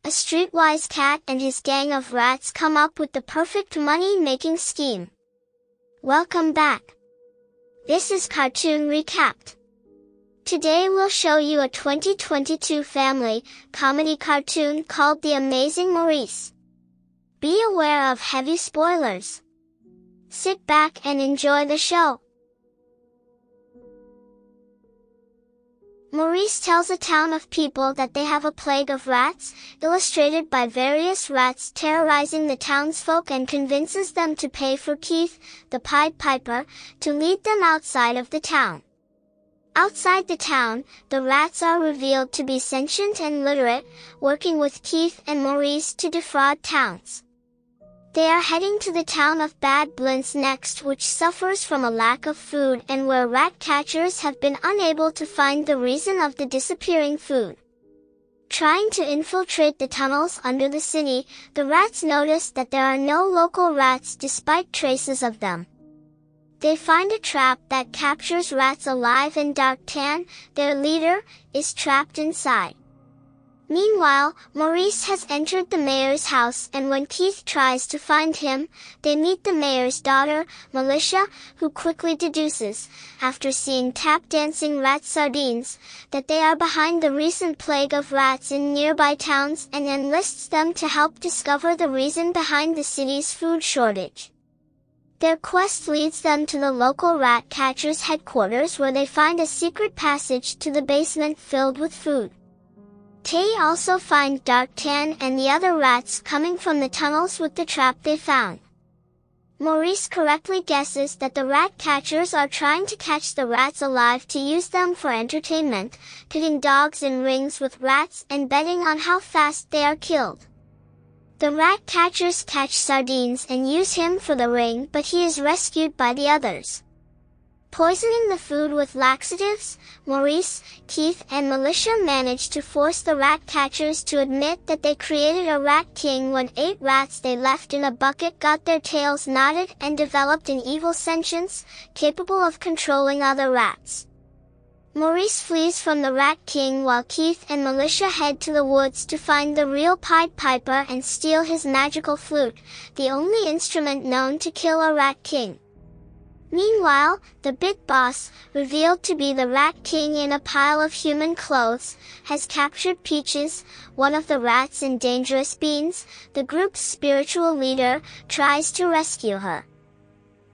a streetwise cat and his gang of rats come up with the perfect money-making scheme. Welcome back. This is Cartoon Recapped. Today we'll show you a 2022 family comedy cartoon called The Amazing Maurice. Be aware of heavy spoilers. Sit back and enjoy the show. Maurice tells a town of people that they have a plague of rats, illustrated by various rats terrorizing the townsfolk, and convinces them to pay for Keith, the Pied Piper, to lead them outside of the town. Outside the town, the rats are revealed to be sentient and literate, working with Keith and Maurice to defraud towns. They are heading to the town of Bad Blintz next, which suffers from a lack of food and where rat catchers have been unable to find the reason of the disappearing food. Trying to infiltrate the tunnels under the city, the rats notice that there are no local rats despite traces of them. They find a trap that captures rats alive, and Dark Tan, their leader, is trapped inside. Meanwhile, Maurice has entered the mayor's house, and when Keith tries to find him, they meet the mayor's daughter, Malicia, who quickly deduces, after seeing tap-dancing rat sardines, that they are behind the recent plague of rats in nearby towns, and enlists them to help discover the reason behind the city's food shortage. Their quest leads them to the local rat catchers' headquarters, where they find a secret passage to the basement filled with food. They also find Dark Tan and the other rats coming from the tunnels with the trap they found. Maurice correctly guesses that the rat catchers are trying to catch the rats alive to use them for entertainment, pitting dogs in rings with rats and betting on how fast they are killed. The rat catchers catch sardines and use him for the ring, but he is rescued by the others. Poisoning the food with laxatives, Maurice, Keith, and Malicia manage to force the rat catchers to admit that they created a rat king when 8 rats they left in a bucket got their tails knotted and developed an evil sentience, capable of controlling other rats. Maurice flees from the Rat King while Keith and Malicia head to the woods to find the real Pied Piper and steal his magical flute, the only instrument known to kill a Rat King. Meanwhile, the Bit Boss, revealed to be the Rat King in a pile of human clothes, has captured Peaches, one of the rats in Dangerous Beans. The group's spiritual leader tries to rescue her.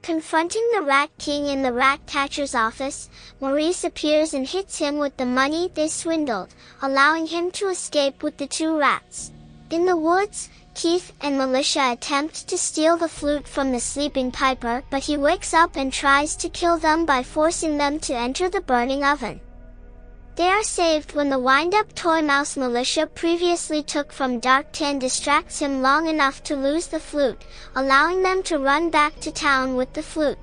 Confronting the Rat King in the rat catcher's office, Maurice appears and hits him with the money they swindled, allowing him to escape with the 2 rats. In the woods, Keith and Malicia attempt to steal the flute from the sleeping Piper, but he wakes up and tries to kill them by forcing them to enter the burning oven. They are saved when the wind-up toy mouse Malicia previously took from Dark Tan distracts him long enough to lose the flute, allowing them to run back to town with the flute.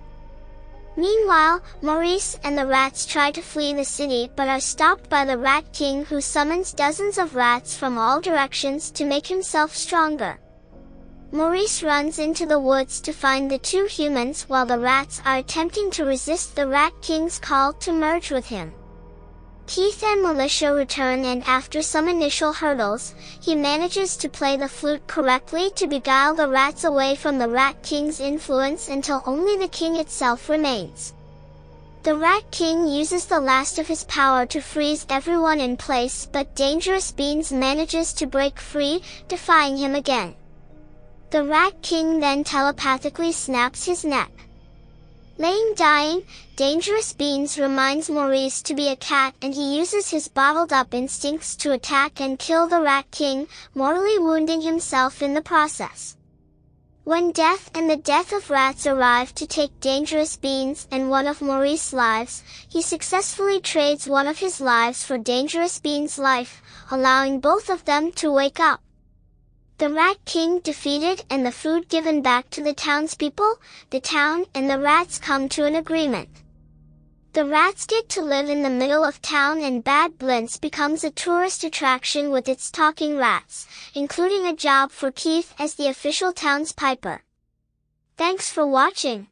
Meanwhile, Maurice and the rats try to flee the city but are stopped by the Rat King, who summons dozens of rats from all directions to make himself stronger. Maurice runs into the woods to find the 2 humans while the rats are attempting to resist the Rat King's call to merge with him. Keith and Malicia return, and after some initial hurdles, he manages to play the flute correctly to beguile the rats away from the Rat King's influence until only the king itself remains. The Rat King uses the last of his power to freeze everyone in place, but Dangerous Beans manages to break free, defying him again. The Rat King then telepathically snaps his neck. Laying dying, Dangerous Beans reminds Maurice to be a cat, and he uses his bottled-up instincts to attack and kill the Rat King, mortally wounding himself in the process. When Death and the Death of Rats arrive to take Dangerous Beans and one of Maurice's lives, he successfully trades one of his lives for Dangerous Beans' life, allowing both of them to wake up. The Rat King defeated and the food given back to the townspeople, the town and the rats come to an agreement. The rats get to live in the middle of town, and Bad Blintz becomes a tourist attraction with its talking rats, including a job for Keith as the official town's piper. Thanks for watching.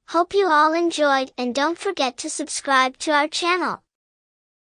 Hope you all enjoyed, and don't forget to subscribe to our channel.